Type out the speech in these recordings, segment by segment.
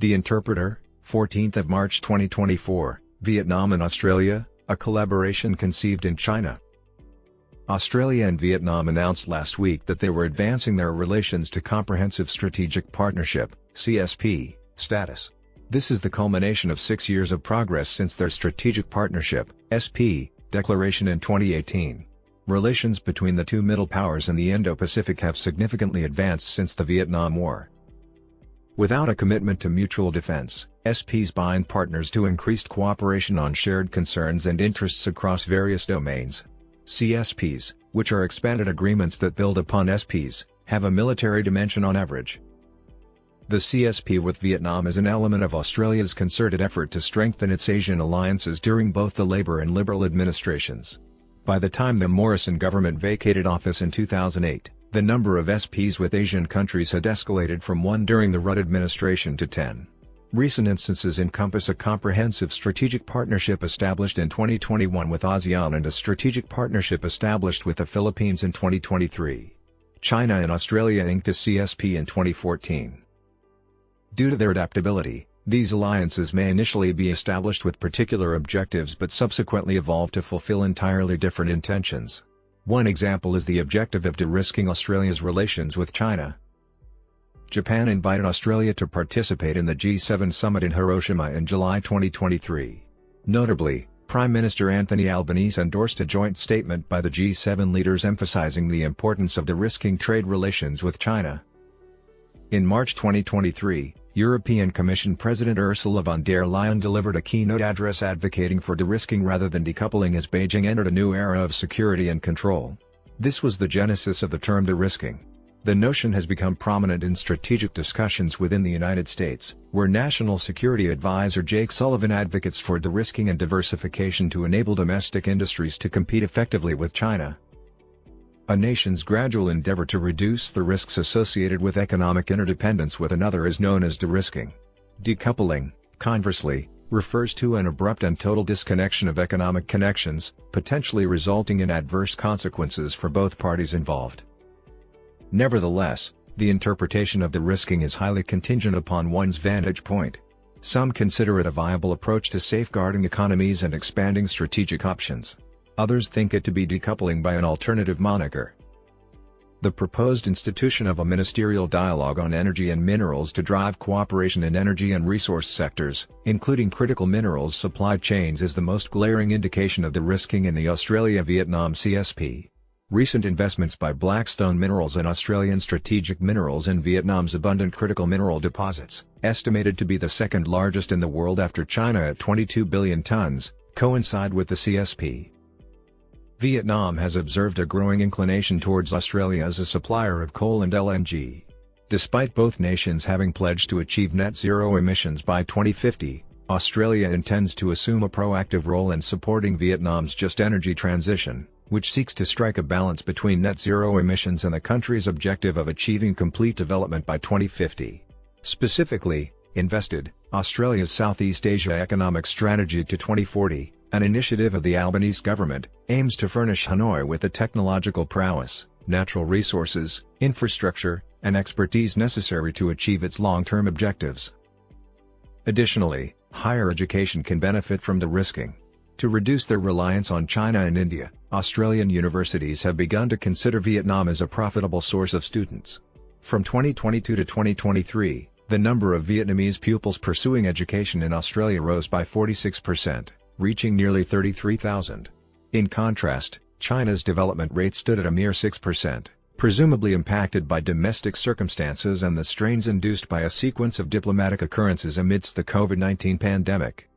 The Interpreter, 14th of March 2024, Vietnam and Australia, a collaboration conceived in China. Australia and Vietnam announced last week that they were advancing their relations to Comprehensive Strategic Partnership (CSP) status. This is the culmination of 6 years of progress since their Strategic Partnership (SP) declaration in 2018. Relations between the two middle powers in the Indo-Pacific have significantly advanced since the Vietnam War. Without a commitment to mutual defense, SPs bind partners to increased cooperation on shared concerns and interests across various domains. CSPs, which are expanded agreements that build upon SPs, have a military dimension on average. The CSP with Vietnam is an element of Australia's concerted effort to strengthen its Asian alliances during both the Labour and Liberal administrations. By the time the Morrison government vacated office in 2008, the number of SPs with Asian countries had escalated from 1 during the Rudd administration to 10. Recent instances encompass a comprehensive strategic partnership established in 2021 with ASEAN and a strategic partnership established with the Philippines in 2023. China and Australia inked a CSP in 2014. Due to their adaptability, these alliances may initially be established with particular objectives but subsequently evolve to fulfill entirely different intentions. One example is the objective of de-risking Australia's relations with China. Japan invited Australia to participate in the G7 summit in Hiroshima in July 2023. Notably, Prime Minister Anthony Albanese endorsed a joint statement by the G7 leaders emphasizing the importance of de-risking trade relations with China. In March 2023, European Commission President Ursula von der Leyen delivered a keynote address advocating for de-risking rather than decoupling as Beijing entered a new era of security and control. This was the genesis of the term de-risking. The notion has become prominent in strategic discussions within the United States, where National Security Advisor Jake Sullivan advocates for de-risking and diversification to enable domestic industries to compete effectively with China. A nation's gradual endeavor to reduce the risks associated with economic interdependence with another is known as de-risking. Decoupling, conversely, refers to an abrupt and total disconnection of economic connections, potentially resulting in adverse consequences for both parties involved. Nevertheless, the interpretation of de-risking is highly contingent upon one's vantage point. Some consider it a viable approach to safeguarding economies and expanding strategic options. Others think it to be decoupling by an alternative moniker. The proposed institution of a ministerial dialogue on energy and minerals to drive cooperation in energy and resource sectors, including critical minerals supply chains, is the most glaring indication of de-risking in the Australia-Vietnam CSP. Recent investments by Blackstone Minerals and Australian Strategic Minerals in Vietnam's abundant critical mineral deposits, estimated to be the second largest in the world after China at 22 billion tons, coincide with the CSP. Vietnam has observed a growing inclination towards Australia as a supplier of coal and LNG. Despite both nations having pledged to achieve net zero emissions by 2050, Australia intends to assume a proactive role in supporting Vietnam's just energy transition, which seeks to strike a balance between net zero emissions and the country's objective of achieving complete development by 2050. Specifically, Invested, Australia's Southeast Asia Economic Strategy to 2040, an initiative of the Albanese government, aims to furnish Hanoi with the technological prowess, natural resources, infrastructure, and expertise necessary to achieve its long-term objectives. Additionally, higher education can benefit from de-risking. To reduce their reliance on China and India, Australian universities have begun to consider Vietnam as a profitable source of students. From 2022 to 2023, the number of Vietnamese pupils pursuing education in Australia rose by 46%, reaching nearly 33,000. In contrast, China's development rate stood at a mere 6%, presumably impacted by domestic circumstances and the strains induced by a sequence of diplomatic occurrences amidst the COVID-19 pandemic.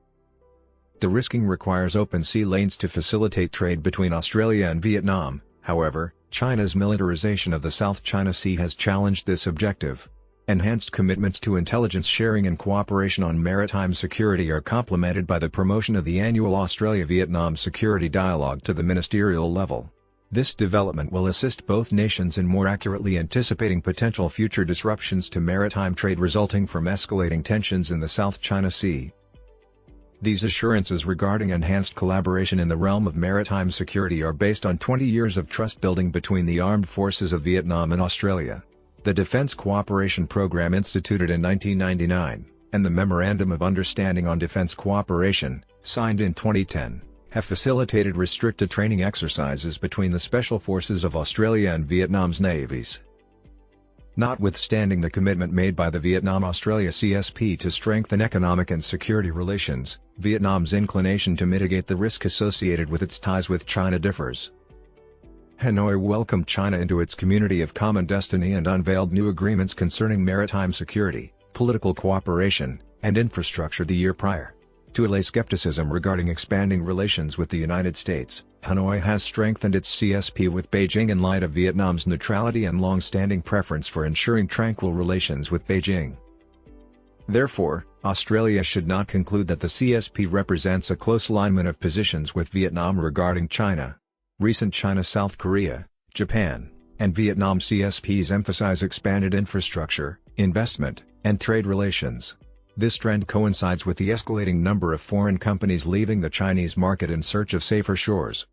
De-risking requires open sea lanes to facilitate trade between Australia and Vietnam. However, China's militarization of the South China Sea has challenged this objective. Enhanced commitments to intelligence sharing and cooperation on maritime security are complemented by the promotion of the annual Australia-Vietnam Security Dialogue to the ministerial level. This development will assist both nations in more accurately anticipating potential future disruptions to maritime trade resulting from escalating tensions in the South China Sea. These assurances regarding enhanced collaboration in the realm of maritime security are based on 20 years of trust building between the armed forces of Vietnam and Australia. The Defense Cooperation Program instituted in 1999, and the Memorandum of Understanding on Defense Cooperation, signed in 2010, have facilitated restricted training exercises between the Special Forces of Australia and Vietnam's navies. Notwithstanding the commitment made by the Vietnam-Australia CSP to strengthen economic and security relations, Vietnam's inclination to mitigate the risk associated with its ties with China differs. Hanoi welcomed China into its community of common destiny and unveiled new agreements concerning maritime security, political cooperation, and infrastructure the year prior. To allay skepticism regarding expanding relations with the United States, Hanoi has strengthened its CSP with Beijing in light of Vietnam's neutrality and long-standing preference for ensuring tranquil relations with Beijing. Therefore, Australia should not conclude that the CSP represents a close alignment of positions with Vietnam regarding China. Recent China-South Korea, Japan, and Vietnam CSPs emphasize expanded infrastructure, investment, and trade relations. This trend coincides with the escalating number of foreign companies leaving the Chinese market in search of safer shores.